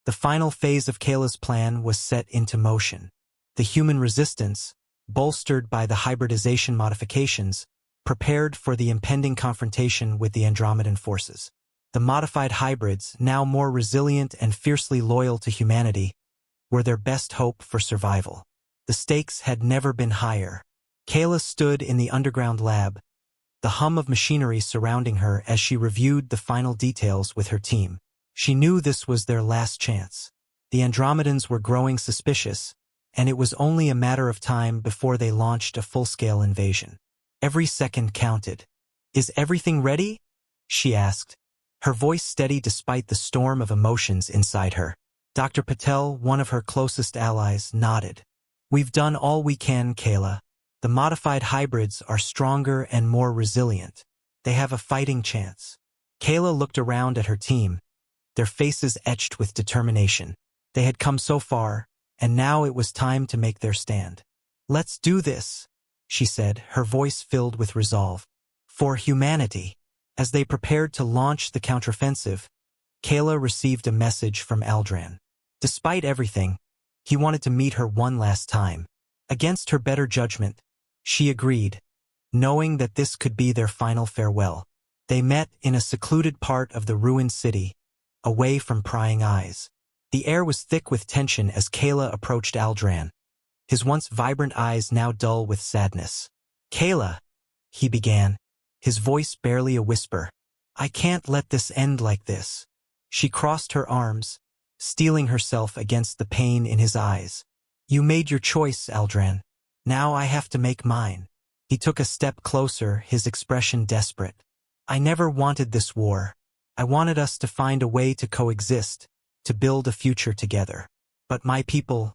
The final phase of Kayla's plan was set into motion. The human resistance, bolstered by the hybridization modifications, prepared for the impending confrontation with the Andromedan forces. The modified hybrids, now more resilient and fiercely loyal to humanity, were their best hope for survival. The stakes had never been higher. Kayla stood in the underground lab, the hum of machinery surrounding her as she reviewed the final details with her team. She knew this was their last chance. The Andromedans were growing suspicious, and it was only a matter of time before they launched a full-scale invasion. Every second counted. "Is everything ready?" she asked, her voice steady despite the storm of emotions inside her. Dr. Patel, one of her closest allies, nodded. "We've done all we can, Kayla. The modified hybrids are stronger and more resilient. They have a fighting chance." Kayla looked around at her team, their faces etched with determination. They had come so far, and now it was time to make their stand. "Let's do this," she said, her voice filled with resolve. "For humanity." As they prepared to launch the counteroffensive, Kayla received a message from Aldran. Despite everything, he wanted to meet her one last time. Against her better judgment, she agreed, knowing that this could be their final farewell. They met in a secluded part of the ruined city, away from prying eyes. The air was thick with tension as Kayla approached Aldran, his once vibrant eyes now dull with sadness. "Kayla," he began, his voice barely a whisper. "I can't let this end like this." She crossed her arms, steeling herself against the pain in his eyes. "You made your choice, Aldran. Now I have to make mine." He took a step closer, his expression desperate. "I never wanted this war. I wanted us to find a way to coexist, to build a future together. But my people,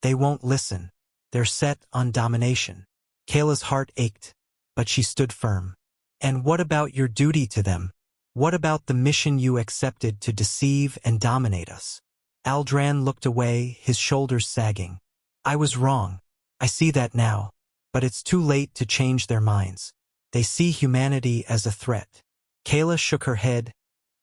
they won't listen. They're set on domination." Kayla's heart ached, but she stood firm. "And what about your duty to them? What about the mission you accepted to deceive and dominate us?" Aldran looked away, his shoulders sagging. "I was wrong. I see that now. But it's too late to change their minds. They see humanity as a threat." Kayla shook her head,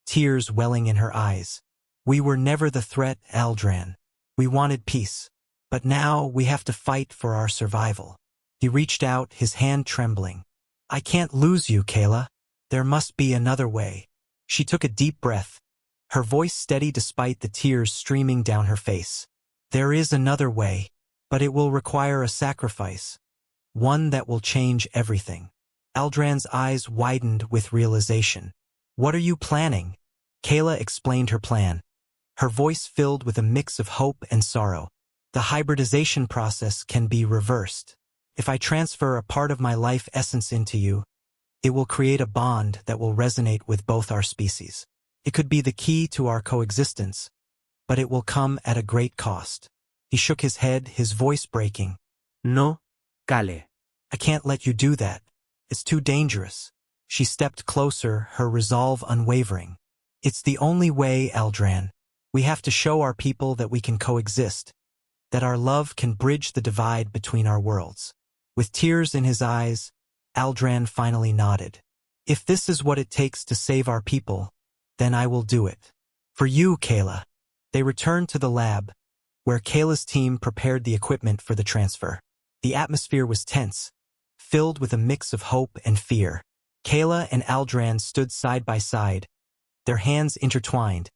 tears welling in her eyes. "We were never the threat, Aldran. We wanted peace. But now we have to fight for our survival." He reached out, his hand trembling. "I can't lose you, Kayla. There must be another way." She took a deep breath, her voice steady despite the tears streaming down her face. "There is another way, but it will require a sacrifice. One that will change everything." Aldran's eyes widened with realization. "What are you planning?" Kayla explained her plan, her voice filled with a mix of hope and sorrow. "The hybridization process can be reversed. If I transfer a part of my life essence into you, it will create a bond that will resonate with both our species. It could be the key to our coexistence, but it will come at a great cost." He shook his head, his voice breaking. "No, Kale. "I can't let you do that. It's too dangerous." She stepped closer, her resolve unwavering. "It's the only way, Aldran. We have to show our people that we can coexist, that our love can bridge the divide between our worlds." With tears in his eyes, Aldran finally nodded. "If this is what it takes to save our people, then I will do it. For you, Kayla." They returned to the lab, where Kayla's team prepared the equipment for the transfer. The atmosphere was tense, filled with a mix of hope and fear. Kayla and Aldran stood side by side, their hands intertwined,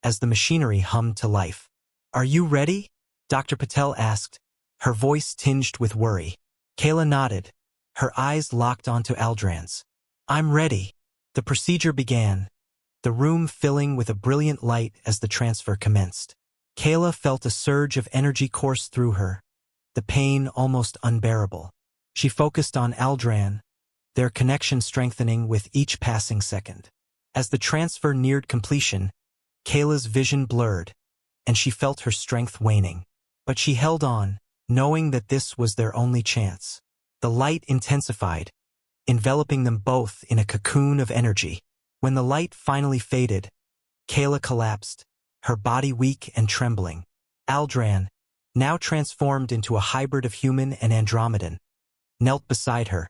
as the machinery hummed to life. "Are you ready?" Dr. Patel asked, her voice tinged with worry. Kayla nodded, her eyes locked onto Aldran's. "I'm ready." The procedure began, the room filling with a brilliant light as the transfer commenced. Kayla felt a surge of energy course through her, the pain almost unbearable. She focused on Aldran, their connection strengthening with each passing second. As the transfer neared completion, Kayla's vision blurred, and she felt her strength waning. But she held on, knowing that this was their only chance. The light intensified, enveloping them both in a cocoon of energy. When the light finally faded, Kayla collapsed, her body weak and trembling. Aldran, now transformed into a hybrid of human and Andromedan, knelt beside her,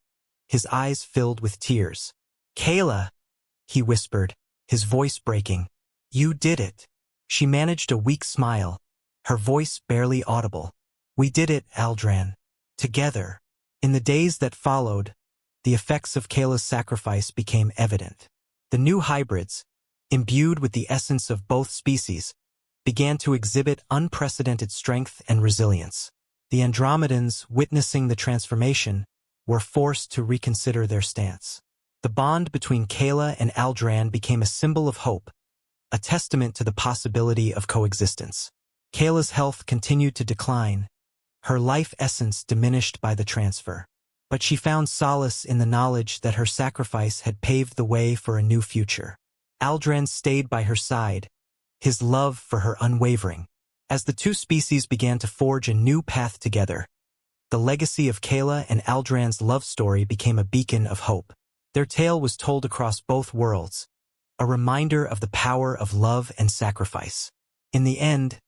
his eyes filled with tears. "Kayla," he whispered, his voice breaking. "You did it. She managed a weak smile, her voice barely audible. "We did it, Aldran. Together." In the days that followed, the effects of Kayla's sacrifice became evident. The new hybrids, imbued with the essence of both species, began to exhibit unprecedented strength and resilience. The Andromedans, witnessing the transformation, were forced to reconsider their stance. The bond between Kayla and Aldran became a symbol of hope, a testament to the possibility of coexistence. Kayla's health continued to decline, her life essence diminished by the transfer. But she found solace in the knowledge that her sacrifice had paved the way for a new future. Aldran stayed by her side, his love for her unwavering. As the two species began to forge a new path together, the legacy of Kayla and Aldran's love story became a beacon of hope. Their tale was told across both worlds, a reminder of the power of love and sacrifice. In the end,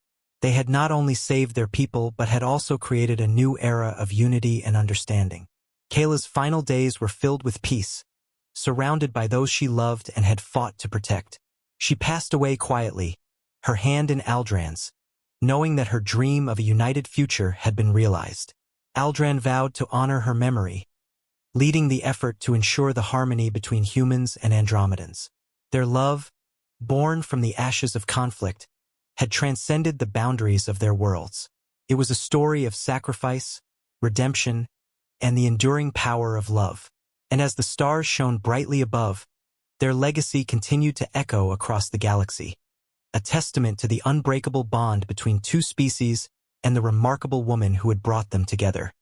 they had not only saved their people but had also created a new era of unity and understanding. Kayla's final days were filled with peace, surrounded by those she loved and had fought to protect. She passed away quietly, her hand in Aldran's, knowing that her dream of a united future had been realized. Aldran vowed to honor her memory, leading the effort to ensure the harmony between humans and Andromedans. Their love, born from the ashes of conflict, had transcended the boundaries of their worlds. It was a story of sacrifice, redemption, and the enduring power of love. And as the stars shone brightly above, their legacy continued to echo across the galaxy, a testament to the unbreakable bond between two species and the remarkable woman who had brought them together.